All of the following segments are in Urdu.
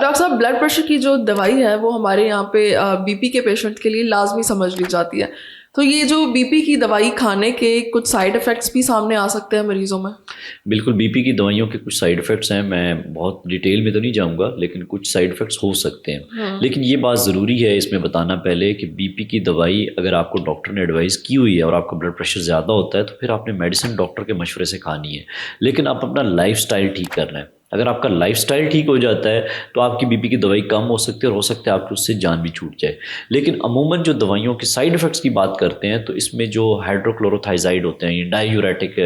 ڈاکٹر صاحب بلڈ پریشر کی جو دوائی ہے وہ ہمارے یہاں پہ بی پی کے پیشنٹ کے لیے لازمی سمجھ لی جاتی ہے, تو یہ جو بی پی کی دوائی کھانے کے کچھ سائیڈ افیکٹس بھی سامنے آ سکتے ہیں مریضوں میں؟ بالکل, بی پی کی دوائیوں کے کچھ سائیڈ افیکٹس ہیں, میں بہت ڈیٹیل میں تو نہیں جاؤں گا لیکن کچھ سائیڈ افیکٹس ہو سکتے ہیں. لیکن یہ بات ضروری ہے اس میں بتانا پہلے کہ بی پی کی دوائی اگر آپ کو ڈاکٹر نے ایڈوائز کی ہوئی ہے اور آپ کا بلڈ پریشر زیادہ ہوتا ہے تو پھر آپ نے میڈیسن ڈاکٹر کے مشورے سے کھانی ہے, لیکن آپ اپنا لائف سٹائل ٹھیک کرنا ہے. اگر آپ کا لائف سٹائل ٹھیک ہو جاتا ہے تو آپ کی بی پی کی دوائی کم ہو سکتی ہے اور ہو سکتا ہے آپ کی اس سے جان بھی چھوٹ جائے. لیکن عموماً جو دوائیوں کے سائیڈ افیکٹس کی بات کرتے ہیں تو اس میں جو ہائیڈروکلوروتھائزائڈ ہوتے ہیں, یہ ڈائی یوریٹک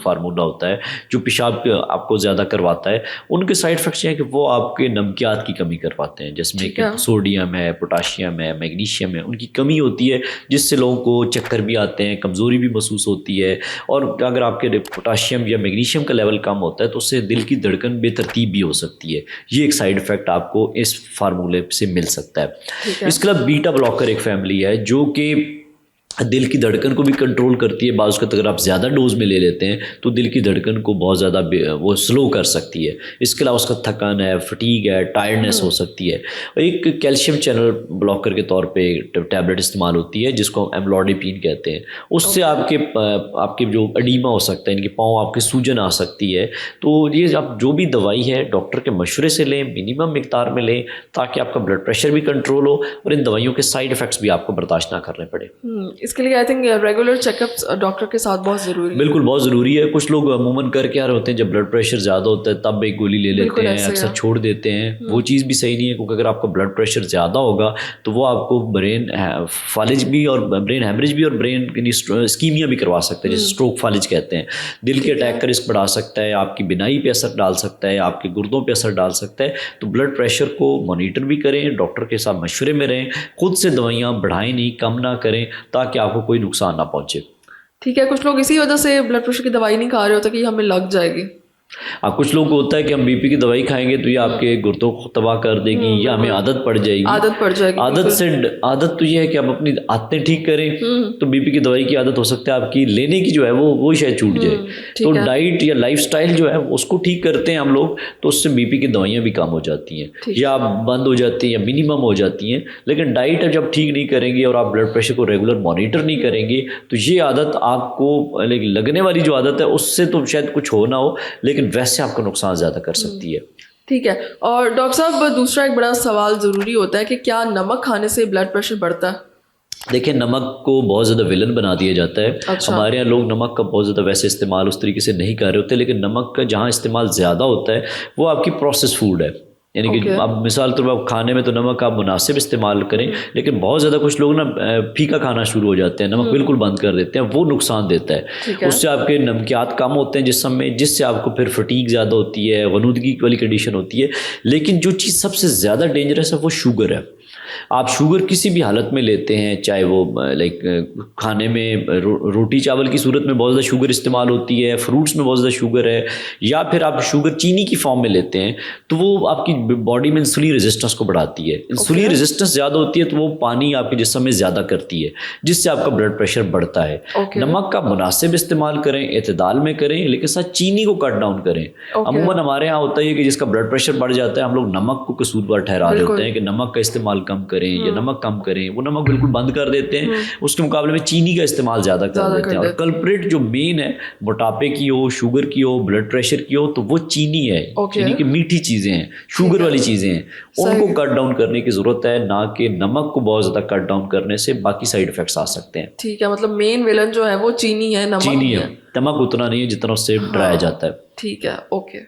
فارمولا ہوتا ہے جو پیشاب آپ کو زیادہ کرواتا ہے, ان کے سائیڈ افیکٹس یہ ہیں کہ وہ آپ کے نمکیات کی کمی کرواتے ہیں, جس میں کہ سوڈیم ہے, پوٹاشیم ہے, میگنیشیم ہے, ان کی کمی ہوتی ہے جس سے لوگوں کو چکر بھی آتے ہیں, کمزوری بھی محسوس ہوتی ہے. اور اگر آپ کے پوٹاشیم یا میگنیشیم کا لیول کم ہوتا ہے تو اس سے دل کی دھڑکن بے ترتیب بھی ہو سکتی ہے. یہ ایک سائیڈ افیکٹ آپ کو اس فارمولے سے مل سکتا ہے. اس کے علاوہ بیٹا بلاکر ایک فیملی ہے جو کہ دل کی دھڑکن کو بھی کنٹرول کرتی ہے. بعض اوقات اگر آپ زیادہ ڈوز میں لے لیتے ہیں تو دل کی دھڑکن کو بہت زیادہ وہ سلو کر سکتی ہے. اس کے علاوہ اس کا تھکن ہے, فٹیگ ہے, ٹائرڈنیس ہو سکتی ہے. ایک کیلشیم چینل بلاکر کے طور پہ ٹیبلٹ استعمال ہوتی ہے جس کو ہم ایملوڈیپین کہتے ہیں. اس سے آپ کے جو اڈیما ہو سکتا ہے, ان کے پاؤں آپ کے سوجن آ سکتی ہے. تو یہ آپ جو بھی دوائی ہے ڈاکٹر کے مشورے سے لیں, منیمم مقدار میں لیں تاکہ آپ کا بلڈ پریشر بھی کنٹرول ہو اور ان دوائیوں کے سائیڈ افیکٹس بھی آپ کو برداشت نہ کرنے پڑے. اس کے لیے I think regular check ups doctor کے ساتھ بہت ضروری ہے. بالکل بہت ضروری ہے. کچھ لوگ عموماً کر کے آ رہے ہوتے ہیں جب بلڈ پریشر زیادہ ہوتا ہے تب ایک گولی لے لیتے ہیں, اکثر چھوڑ دیتے ہیں. وہ چیز بھی صحیح نہیں ہے, کیونکہ اگر آپ کا بلڈ پریشر زیادہ ہوگا تو وہ آپ کو برین فالج بھی اور برین ہیمریج بھی اور برین اسکیمیا بھی کروا سکتا ہے, جیسے اسٹروک فالج کہتے ہیں. دل کے اٹیک کا رسک بڑھا سکتا ہے, آپ کی بینائی پہ اثر ڈال سکتا ہے, آپ کے گردوں پہ اثر ڈال سکتا ہے. تو بلڈ پریشر کو مانیٹر بھی کریں, ڈاکٹر کے ساتھ مشورے میں رہیں, خود سے دوائیاں بڑھائیں نہیں, کم نہ کریں تاکہ آپ کو کوئی نقصان نہ پہنچے. ٹھیک ہے, کچھ لوگ اسی وجہ سے بلڈ پریشر کی دوائی نہیں کھا رہے ہوتے کہ ہمیں لگ جائے گی. کچھ لوگ کو ہوتا ہے کہ ہم بی پی کی دوائی کھائیں گے تو یہ آپ کے گردوں کو تباہ کر دے گی یا ہمیں عادت پڑ جائے گی. عادت تو یہ ہے کہ آپ اپنی عادتیں ٹھیک کریں تو بی پی کی دوائی کی عادت ہو سکتا ہے آپ کی لینے کی جو ہے وہ شاید چھوٹ جائے. تو ڈائٹ یا لائف سٹائل جو ہے اس کو ٹھیک کرتے ہیں ہم لوگ تو اس سے بی پی کی دوائیاں بھی کم ہو جاتی ہیں یا بند ہو جاتی ہیں یا منیمم ہو جاتی ہیں. لیکن ڈائٹ جب ٹھیک نہیں کریں گے اور آپ بلڈ پریشر کو ریگولر مانیٹر نہیں کریں گے تو یہ عادت آپ کو لگنے والی جو عادت ہے اس سے تو شاید کچھ ہو نہ ہو, لیکن ویسے آپ کو نقصان زیادہ کر سکتی ہے. ٹھیک ہے. اور ڈاکٹر صاحب دوسرا ایک بڑا سوال ضروری ہوتا ہے کہ کیا نمک کھانے سے بلڈ پریشر بڑھتا ہے؟ دیکھیں, نمک کو بہت زیادہ ویلن بنا دیا جاتا ہے. ہمارے یہاں لوگ نمک کا بہت زیادہ ویسے استعمال اس طریقے سے نہیں کر رہے ہوتے, لیکن نمک کا جہاں استعمال زیادہ ہوتا ہے وہ آپ کی پروسیس فوڈ ہے. یعنی کہ اب مثال طور پر کھانے میں تو نمک آپ مناسب استعمال کریں, لیکن بہت زیادہ کچھ لوگ نا پھیکا کھانا شروع ہو جاتے ہیں, نمک بالکل بند کر دیتے ہیں, وہ نقصان دیتا ہے. اس سے آپ کے نمکیات کم ہوتے ہیں جسم میں, جس سے آپ کو پھر فٹیگ زیادہ ہوتی ہے, غنودگی والی کنڈیشن ہوتی ہے. لیکن جو چیز سب سے زیادہ ڈینجرس ہے وہ شوگر ہے. آپ شوگر کسی بھی حالت میں لیتے ہیں, چاہے وہ کھانے میں روٹی چاول کی صورت میں بہت زیادہ شوگر استعمال ہوتی ہے, فروٹس میں بہت زیادہ شوگر ہے, یا پھر آپ شوگر چینی کی فارم میں لیتے ہیں تو وہ آپ کی باڈی میں انسولین ریزسٹنس کو بڑھاتی ہے. انسولین ریزسٹنس زیادہ ہوتی ہے تو وہ پانی آپ کے جسم میں زیادہ کرتی ہے, جس سے آپ کا بلڈ پریشر بڑھتا ہے. نمک کا مناسب استعمال کریں, اعتدال میں کریں, لیکن ساتھ چینی کو کٹ ڈاؤن کریں. عموماً ہمارے یہاں ہوتا ہے کہ جس کا بلڈ پریشر بڑھ جاتا ہے ہم لوگ نمک کو قصوروار ٹھہرا دیتے ہیں کہ نمک کا استعمال کم کریں یا نمک کم کریں. وہ نمک بالکل بند کر دیتے ہیں, اس کے مقابلے میں چینی کا استعمال زیادہ کر دیتے ہیں. اور کلپریٹ جو مین ہے موٹاپے کی ہو, شوگر کی ہو, بلڈ پریشر کی ہو, تو وہ چینی ہے. یعنی کہ میٹھی چیزیں ہیں, شوگر والی چیزیں ہیں, ان کو کٹ ڈاؤن کرنے کی ضرورت ہے, نہ کہ نمک کو بہت زیادہ کٹ ڈاؤن کرنے سے باقی سائیڈ افیکٹس آ سکتے ہیں. ٹھیک ہے, مطلب مین ویلن جو ہے وہ چینی ہے, نمک چینی ہے. نمک اتنا نہیں ہے جتنا اس سے ڈرایا جاتا ہے. ٹھیک ہے, اوکے.